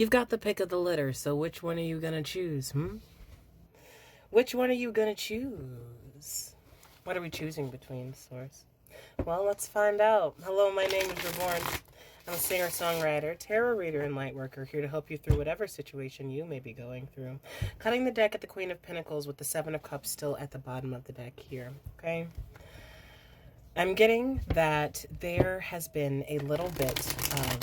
You've got the pick of the litter, so which one are you gonna choose, Which one are you gonna choose? What are we choosing between, Source? Well, let's find out. Hello, my name is Reborn. I'm a singer-songwriter, tarot reader, and lightworker, here to help you through whatever situation you may be going through. Cutting the deck at the Queen of Pentacles with the Seven of Cups still at the bottom of the deck here, okay? I'm getting that there has been a little bit of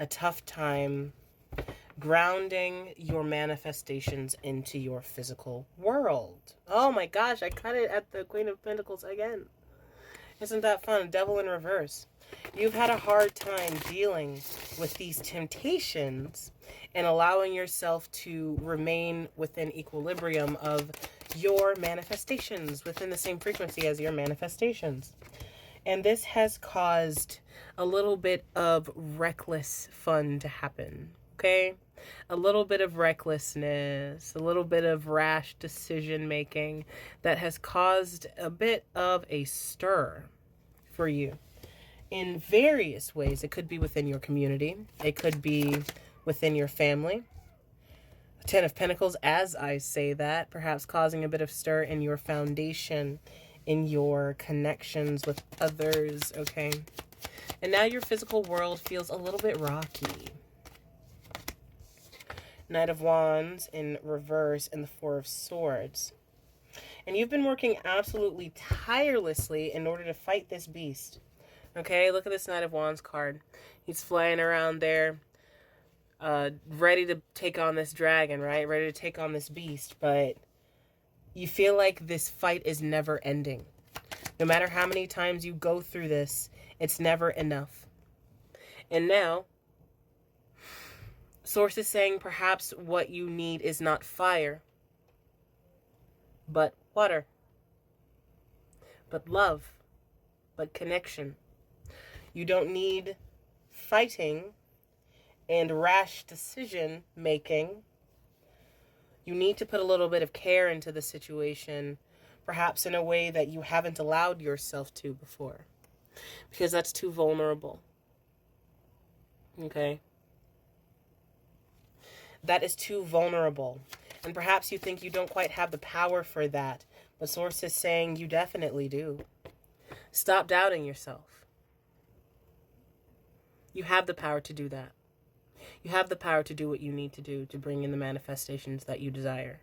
a tough time grounding your manifestations into your physical world. Oh my gosh, I cut it at the Queen of Pentacles again. Isn't that fun? Devil in reverse. You've had a hard time dealing with these temptations and allowing yourself to remain within equilibrium of your manifestations, within the same frequency as your manifestations. And this has caused a little bit of reckless fun to happen, okay? A little bit of recklessness, a little bit of rash decision making that has caused a bit of a stir for you in various ways. It could be within your community. It could be within your family. Ten of Pentacles, as I say that, perhaps causing a bit of stir in your foundation, in your connections with others, okay? And now your physical world feels a little bit rocky. Knight of Wands in reverse and the Four of Swords. And you've been working absolutely tirelessly in order to fight this beast. Okay, look at this Knight of Wands card. He's flying around there, ready to take on this dragon, right? Ready to take on this beast, but you feel like this fight is never ending. No matter how many times you go through this, it's never enough. And now, Source is saying perhaps what you need is not fire, but water, but love, but connection. You don't need fighting and rash decision making. You need to put a little bit of care into the situation, perhaps in a way that you haven't allowed yourself to before, because that's too vulnerable. Okay? That is too vulnerable. And perhaps you think you don't quite have the power for that, but Source is saying you definitely do. Stop doubting yourself. You have the power to do that. You have the power to do what you need to do to bring in the manifestations that you desire.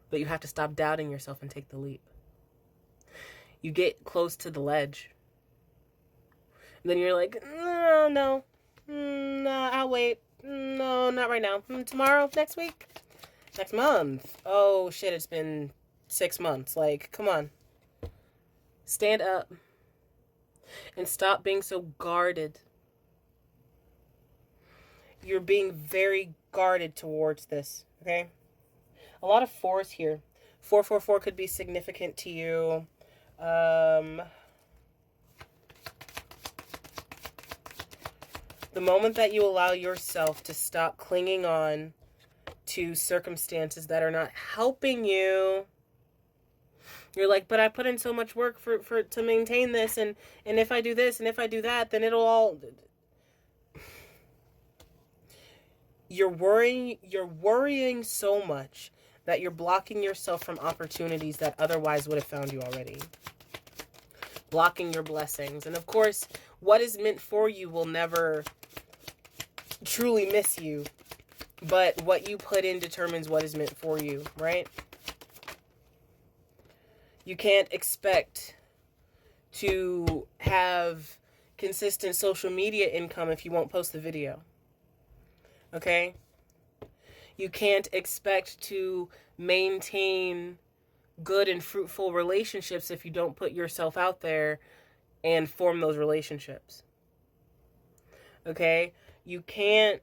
But you have to stop doubting yourself and take the leap. You get close to the ledge. And then you're like, no, I'll wait. No, not right now. Tomorrow, next week, next month. Oh shit, it's been 6 months. Like, come on. Stand up and stop being so guarded. You're being very guarded towards this, okay? A lot of fours here. 444 could be significant to you. The moment that you allow yourself to stop clinging on to circumstances that are not helping you, you're like, but I put in so much work to maintain this, and if I do this and if I do that, then it'll all... You're worrying so much that you're blocking yourself from opportunities that otherwise would have found you already. Blocking your blessings. And of course, what is meant for you will never truly miss you. But what you put in determines what is meant for you, right? You can't expect to have consistent social media income if you won't post the video. Okay? You can't expect to maintain good and fruitful relationships if you don't put yourself out there and form those relationships. Okay? You can't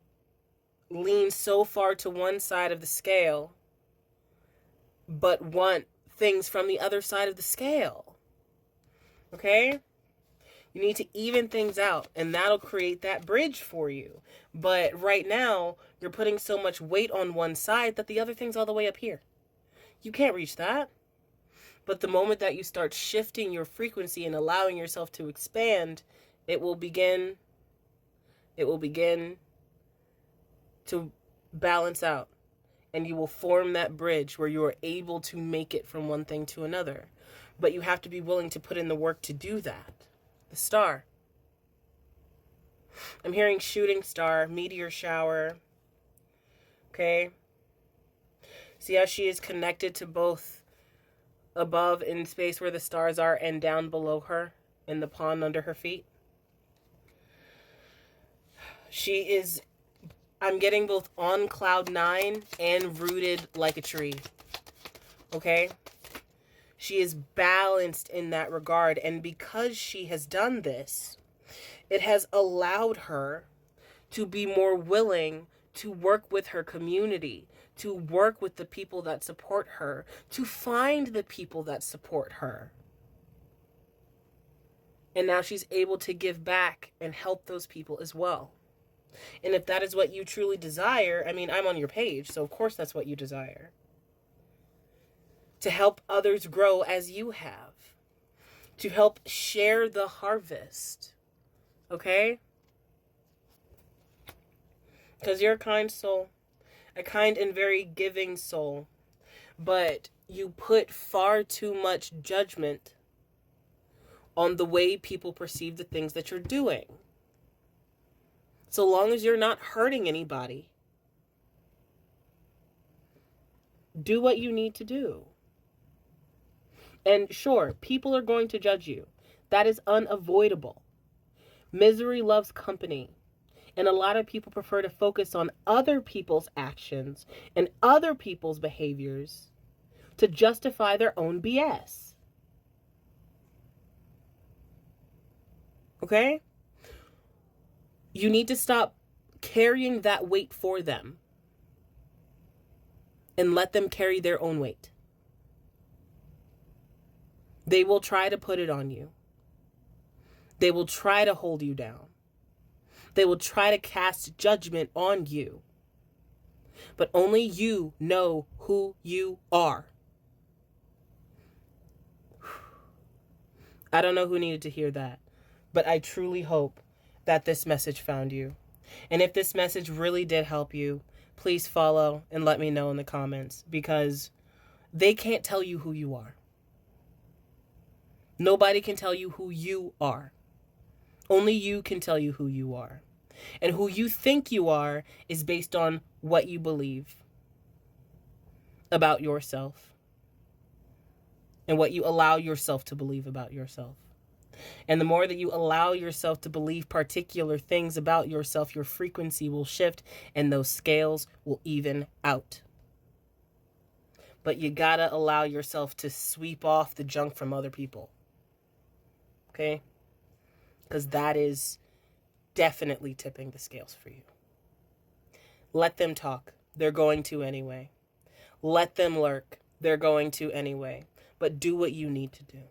lean so far to one side of the scale but want things from the other side of the scale. Okay? You need to even things out, and that'll create that bridge for you. But right now, you're putting so much weight on one side that the other thing's all the way up here. You can't reach that. But the moment that you start shifting your frequency and allowing yourself to expand it will begin to balance out, and you will form that bridge where you are able to make it from one thing to another. But you have to be willing to put in the work to do that. The star. I'm hearing shooting star, meteor shower. Okay? See how she is connected to both above in space where the stars are and down below her in the pond under her feet? She is, I'm getting both on cloud 9 and rooted like a tree. Okay? She is balanced in that regard. And because she has done this, it has allowed her to be more willing to work with her community, to work with the people that support her, to find the people that support her. And now she's able to give back and help those people as well. And if that is what you truly desire, I mean, I'm on your page, so of course that's what you desire. To help others grow as you have. To help share the harvest. Okay? Because you're a kind soul. A kind and very giving soul. But you put far too much judgment on the way people perceive the things that you're doing. So long as you're not hurting anybody, do what you need to do. And sure, people are going to judge you. That is unavoidable. Misery loves company. And a lot of people prefer to focus on other people's actions and other people's behaviors to justify their own BS. Okay? You need to stop carrying that weight for them and let them carry their own weight. They will try to put it on you. They will try to hold you down. They will try to cast judgment on you. But only you know who you are. I don't know who needed to hear that, but I truly hope that this message found you. And if this message really did help you, please follow and let me know in the comments, because they can't tell you who you are. Nobody can tell you who you are. Only you can tell you who you are. And who you think you are is based on what you believe about yourself and what you allow yourself to believe about yourself. And the more that you allow yourself to believe particular things about yourself, your frequency will shift and those scales will even out. But you gotta allow yourself to sweep off the junk from other people. Okay? Because that is definitely tipping the scales for you. Let them talk. They're going to anyway. Let them lurk. They're going to anyway. But do what you need to do.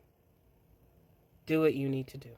Do what you need to do.